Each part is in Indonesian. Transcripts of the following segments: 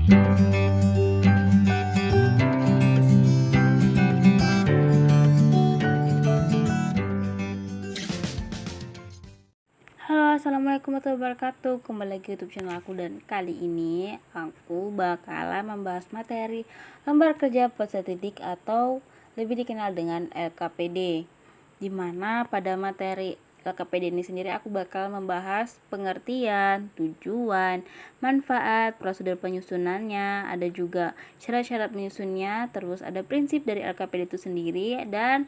Halo, assalamualaikum warahmatullahi wabarakatuh. Kembali lagi YouTube channel aku, dan kali ini aku bakalan membahas materi lembar kerja peserta didik atau lebih dikenal dengan LKPD. Dimana pada materi LKPD ini sendiri aku bakal membahas pengertian, tujuan, manfaat, prosedur penyusunannya, ada juga syarat-syarat menyusunnya, terus ada prinsip dari LKPD itu sendiri, dan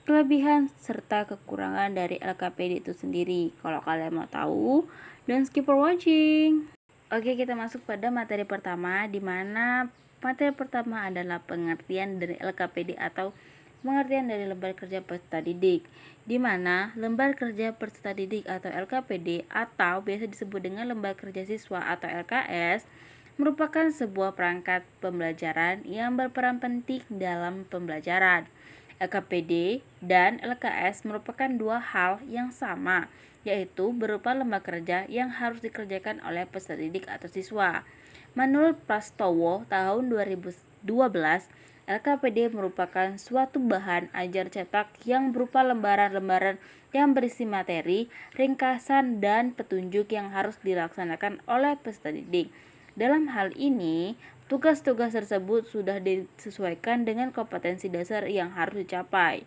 kelebihan serta kekurangan dari LKPD itu sendiri. Kalau kalian mau tahu, don't skip for watching. Oke, kita masuk pada materi pertama, di mana materi pertama adalah pengertian dari LKPD atau pengertian dari lembar kerja peserta didik, di mana lembar kerja peserta didik atau LKPD atau biasa disebut dengan lembar kerja siswa atau LKS merupakan sebuah perangkat pembelajaran yang berperan penting dalam pembelajaran. LKPD dan LKS merupakan dua hal yang sama, yaitu berupa lembar kerja yang harus dikerjakan oleh peserta didik atau siswa. Menurut Prastowo tahun 2012, LKPD merupakan suatu bahan ajar cetak yang berupa lembaran-lembaran yang berisi materi, ringkasan, dan petunjuk yang harus dilaksanakan oleh peserta didik. Dalam hal ini, tugas-tugas tersebut sudah disesuaikan dengan kompetensi dasar yang harus dicapai.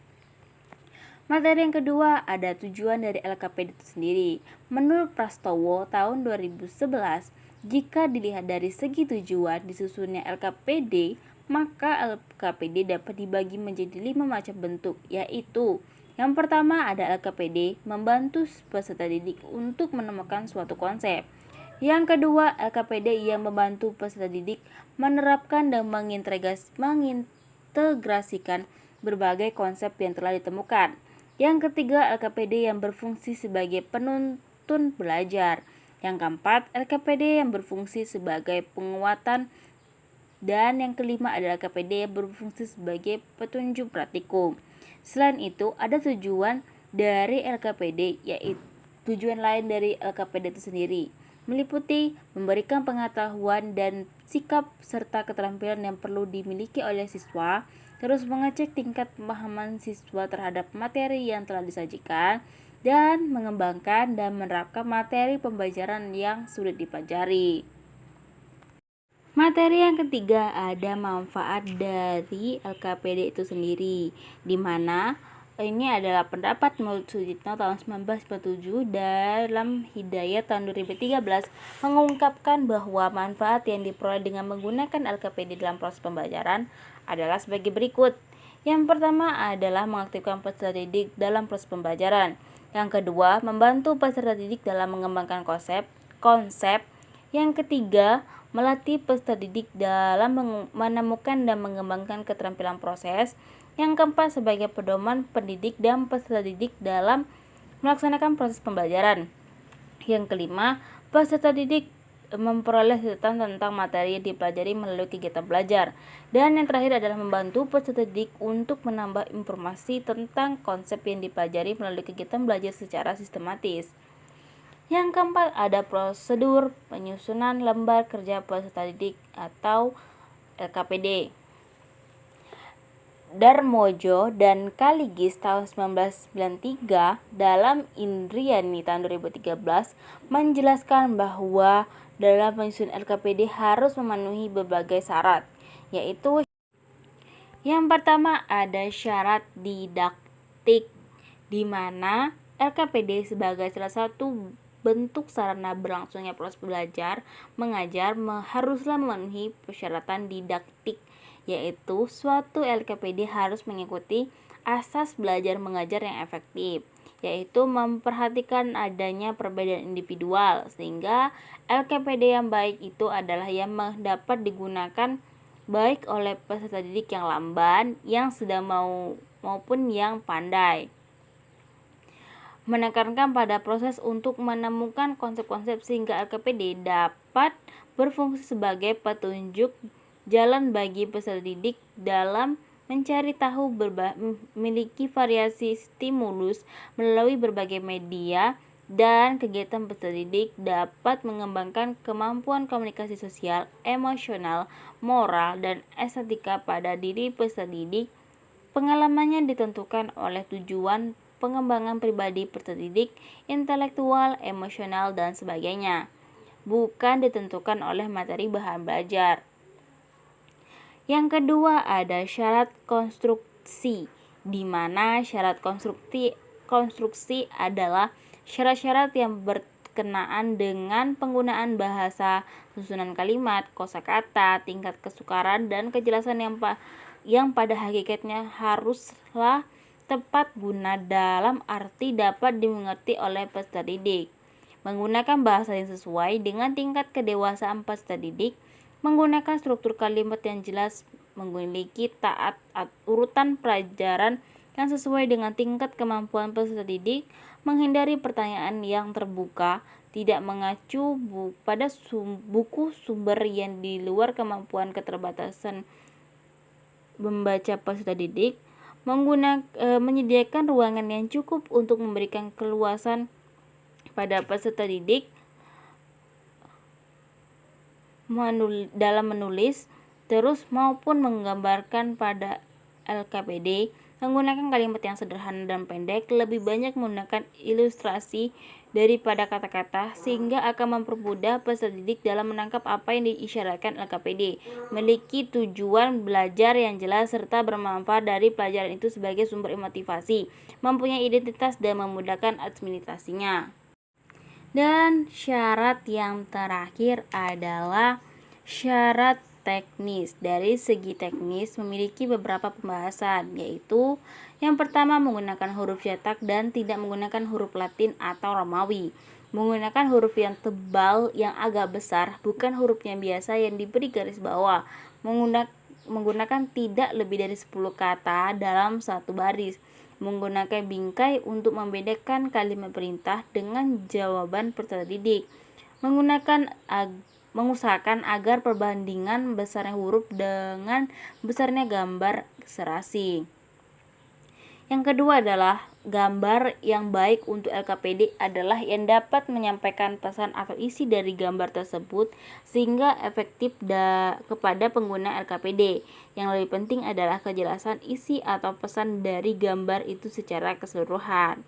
Materi yang kedua ada tujuan dari LKPD itu sendiri. Menurut Prastowo tahun 2011, jika dilihat dari segi tujuan disusunnya LKPD, maka LKPD dapat dibagi menjadi 5 macam bentuk, yaitu yang pertama ada LKPD membantu peserta didik untuk menemukan suatu konsep. Yang kedua, LKPD yang membantu peserta didik menerapkan dan mengintegrasikan berbagai konsep yang telah ditemukan. Yang ketiga, LKPD yang berfungsi sebagai penuntun belajar. Yang keempat, LKPD yang berfungsi sebagai penguatan. Dan yang kelima adalah LKPD yang berfungsi sebagai petunjuk praktikum. Selain itu, ada tujuan dari LKPD, yaitu tujuan lain dari LKPD itu sendiri, meliputi memberikan pengetahuan dan sikap serta keterampilan yang perlu dimiliki oleh siswa, terus mengecek tingkat pemahaman siswa terhadap materi yang telah disajikan, dan mengembangkan dan menerapkan materi pembelajaran yang sulit dipelajari. Materi yang ketiga ada manfaat dari LKPD itu sendiri, di mana ini adalah pendapat menurut Sujitno tahun 1997 dalam Hidayat tahun 2013 mengungkapkan bahwa manfaat yang diperoleh dengan menggunakan LKPD dalam proses pembelajaran adalah sebagai berikut. Yang pertama adalah mengaktifkan peserta didik dalam proses pembelajaran. Yang kedua, membantu peserta didik dalam mengembangkan konsep. Yang ketiga, melatih peserta didik dalam menemukan dan mengembangkan keterampilan proses. Yang keempat, sebagai pedoman pendidik dan peserta didik dalam melaksanakan proses pembelajaran. Yang kelima, peserta didik memperoleh catatan tentang materi yang dipelajari melalui kegiatan belajar. Dan yang terakhir adalah membantu peserta didik untuk menambah informasi tentang konsep yang dipelajari melalui kegiatan belajar secara sistematis. Yang keempat, ada prosedur penyusunan lembar kerja peserta didik atau LKPD. Darmojo dan Kaligis tahun 1993 dalam Indriani tahun 2013 menjelaskan bahwa dalam penyusunan LKPD harus memenuhi berbagai syarat, yaitu yang pertama ada syarat didaktik, di mana LKPD sebagai salah satu bentuk sarana berlangsungnya proses belajar mengajar haruslah memenuhi persyaratan didaktik, yaitu suatu LKPD harus mengikuti asas belajar mengajar yang efektif, yaitu memperhatikan adanya perbedaan individual, sehingga LKPD yang baik itu adalah yang dapat digunakan baik oleh peserta didik yang lamban, yang sedang maupun yang pandai. Menekankan pada proses untuk menemukan konsep-konsep sehingga LKPD dapat berfungsi sebagai petunjuk jalan bagi peserta didik dalam mencari tahu, memiliki variasi stimulus melalui berbagai media dan kegiatan peserta didik dapat mengembangkan kemampuan komunikasi sosial, emosional, moral, dan estetika pada diri peserta didik. Pengalamannya ditentukan oleh tujuan pengembangan pribadi peserta didik, intelektual, emosional, dan sebagainya, bukan ditentukan oleh materi bahan belajar. Yang kedua ada syarat konstruksi, di mana syarat konstruksi adalah syarat-syarat yang berkenaan dengan penggunaan bahasa, susunan kalimat, kosakata, tingkat kesukaran, dan kejelasan yang pada hakikatnya haruslah tepat guna dalam arti dapat dimengerti oleh peserta didik. Menggunakan bahasa yang sesuai dengan tingkat kedewasaan peserta didik, menggunakan struktur kalimat yang jelas, memiliki urutan pelajaran yang sesuai dengan tingkat kemampuan peserta didik, menghindari pertanyaan yang terbuka, tidak mengacu pada buku sumber yang di luar kemampuan keterbatasan membaca peserta didik, menyediakan ruangan yang cukup untuk memberikan keluasan pada peserta didik dalam menulis, terus maupun menggambarkan pada LKPD, menggunakan kalimat yang sederhana dan pendek, lebih banyak menggunakan ilustrasi daripada kata-kata, sehingga akan mempermudah peserta didik dalam menangkap apa yang diisyaratkan LKPD, memiliki tujuan belajar yang jelas serta bermanfaat dari pelajaran itu sebagai sumber motivasi, mempunyai identitas dan memudahkan administrasinya. Dan syarat yang terakhir adalah syarat teknis. Dari segi teknis memiliki beberapa pembahasan, yaitu yang pertama menggunakan huruf cetak dan tidak menggunakan huruf Latin atau Romawi. Menggunakan huruf yang tebal yang agak besar, bukan huruf yang biasa yang diberi garis bawah. Menggunakan tidak lebih dari 10 kata dalam satu baris. Menggunakan bingkai untuk membedakan kalimat perintah dengan jawaban peserta didik. Mengusahakan agar perbandingan besarnya huruf dengan besarnya gambar serasi. Yang kedua adalah gambar yang baik untuk LKPD adalah yang dapat menyampaikan pesan atau isi dari gambar tersebut sehingga efektif kepada pengguna LKPD. Yang lebih penting adalah kejelasan isi atau pesan dari gambar itu secara keseluruhan.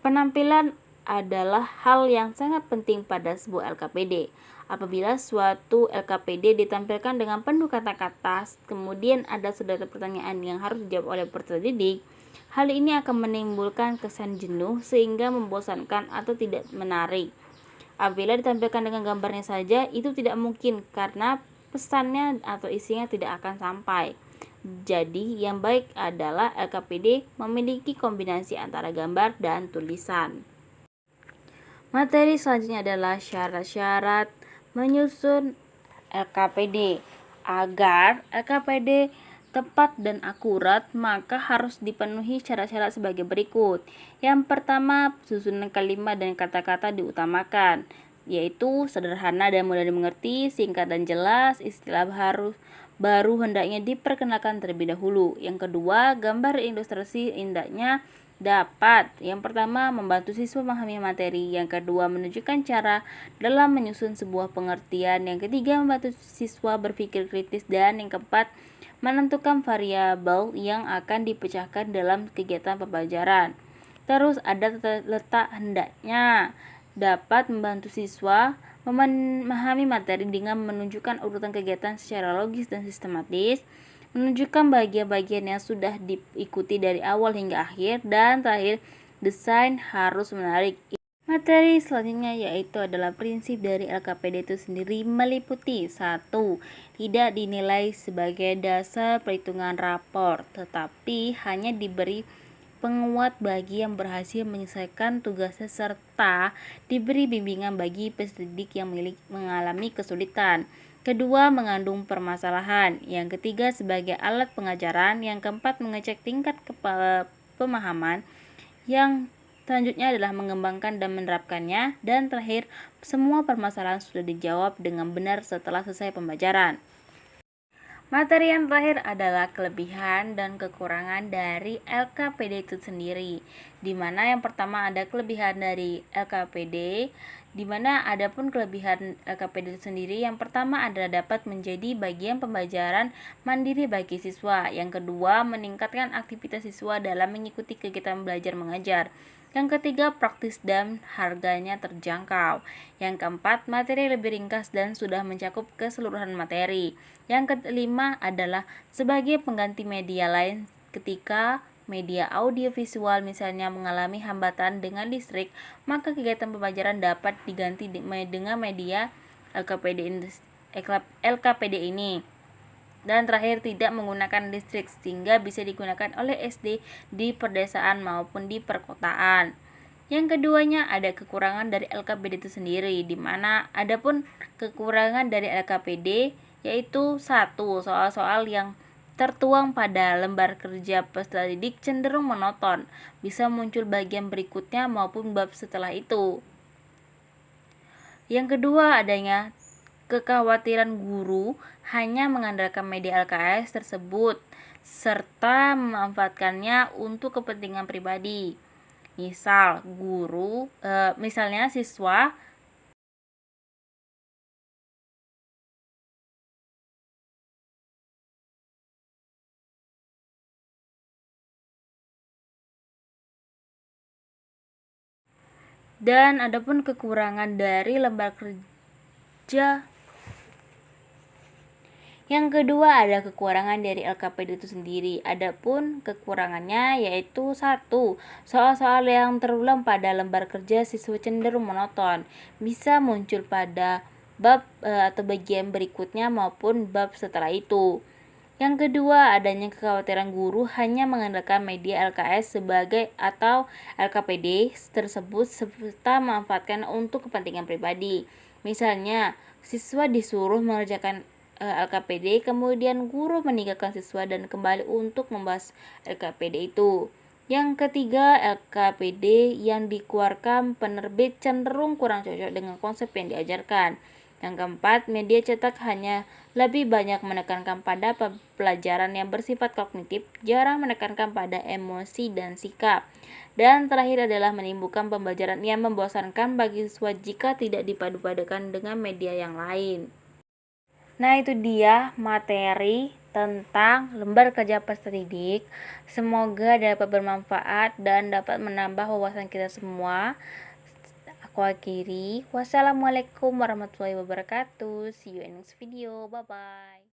Penampilan adalah hal yang sangat penting pada sebuah LKPD. Apabila suatu LKPD ditampilkan dengan penuh kata-kata, kemudian ada sederhana pertanyaan yang harus dijawab oleh peserta didik, hal ini akan menimbulkan kesan jenuh sehingga membosankan atau tidak menarik. Apabila ditampilkan dengan gambarnya saja, itu tidak mungkin karena pesannya atau isinya tidak akan sampai. Jadi, yang baik adalah LKPD memiliki kombinasi antara gambar dan tulisan. Materi selanjutnya adalah syarat-syarat menyusun LKPD. Agar LKPD tepat dan akurat, maka harus dipenuhi syarat-syarat sebagai berikut. Yang pertama, susunan kalimat dan kata-kata diutamakan, yaitu sederhana dan mudah dimengerti, singkat dan jelas, istilah baru hendaknya diperkenalkan terlebih dahulu. Yang kedua, gambar ilustrasi hendaknya dapat yang pertama membantu siswa memahami materi, yang kedua menunjukkan cara dalam menyusun sebuah pengertian, yang ketiga membantu siswa berpikir kritis, dan yang keempat menentukan variabel yang akan dipecahkan dalam kegiatan pembelajaran. Terus ada letak hendaknya dapat membantu siswa memahami materi dengan menunjukkan urutan kegiatan secara logis dan sistematis, menunjukkan bagian-bagian yang sudah diikuti dari awal hingga akhir, dan terakhir desain harus menarik. Materi selanjutnya yaitu adalah prinsip dari LKPD itu sendiri, meliputi 1. Tidak dinilai sebagai dasar perhitungan rapor, tetapi hanya diberi penguat bagi yang berhasil menyelesaikan tugasnya serta diberi bimbingan bagi peserta didik yang mengalami kesulitan. Kedua, mengandung permasalahan. Yang ketiga, sebagai alat pengajaran. Yang keempat, mengecek tingkat pemahaman. Yang selanjutnya adalah mengembangkan dan menerapkannya. Dan terakhir, semua permasalahan sudah dijawab dengan benar setelah selesai pembelajaran. Materi yang terakhir adalah kelebihan dan kekurangan dari LKPD itu sendiri. Di mana yang pertama ada kelebihan dari LKPD, di mana ada pun kelebihan LKPD itu sendiri. Yang pertama adalah dapat menjadi bagian pembelajaran mandiri bagi siswa. Yang kedua, meningkatkan aktivitas siswa dalam mengikuti kegiatan belajar mengajar. Yang ketiga, praktis dan harganya terjangkau. Yang keempat, materi lebih ringkas dan sudah mencakup keseluruhan materi. Yang kelima adalah sebagai pengganti media lain ketika media audiovisual misalnya mengalami hambatan dengan listrik, maka kegiatan pembelajaran dapat diganti dengan media LKPD ini. Dan terakhir, tidak menggunakan listrik sehingga bisa digunakan oleh SD di pedesaan maupun di perkotaan. Yang keduanya ada kekurangan dari LKPD itu sendiri, di mana adapun kekurangan dari LKPD yaitu satu, soal-soal yang tertuang pada lembar kerja peserta didik cenderung monoton, bisa muncul bagian berikutnya maupun bab setelah itu. Yang kedua, adanya kekhawatiran guru hanya mengandalkan media LKS tersebut serta memanfaatkannya untuk kepentingan pribadi. Misalnya siswa dan adapun kekurangan dari lembar kerja. Yang kedua ada kekurangan dari LKPD itu sendiri. Adapun kekurangannya yaitu satu, soal-soal yang terulang pada lembar kerja siswa cenderung monoton, bisa muncul pada bab atau bagian berikutnya maupun bab setelah itu. Yang kedua, adanya kekhawatiran guru hanya mengandalkan media LKS sebagai atau LKPD tersebut serta memanfaatkan untuk kepentingan pribadi. Misalnya, siswa disuruh mengerjakan LKPD, kemudian guru meninggalkan siswa dan kembali untuk membahas LKPD itu. Yang ketiga, LKPD yang dikeluarkan penerbit cenderung kurang cocok dengan konsep yang diajarkan. Yang keempat, media cetak hanya lebih banyak menekankan pada pelajaran yang bersifat kognitif, jarang menekankan pada emosi dan sikap. Dan terakhir adalah menimbulkan pembelajaran yang membosankan bagi siswa jika tidak dipadu-padukan dengan media yang lain. Nah, itu dia materi tentang lembar kerja peserta didik. Semoga dapat bermanfaat dan dapat menambah wawasan kita semua. Aku akhiri. Wassalamualaikum warahmatullahi wabarakatuh. See you in next video. Bye bye.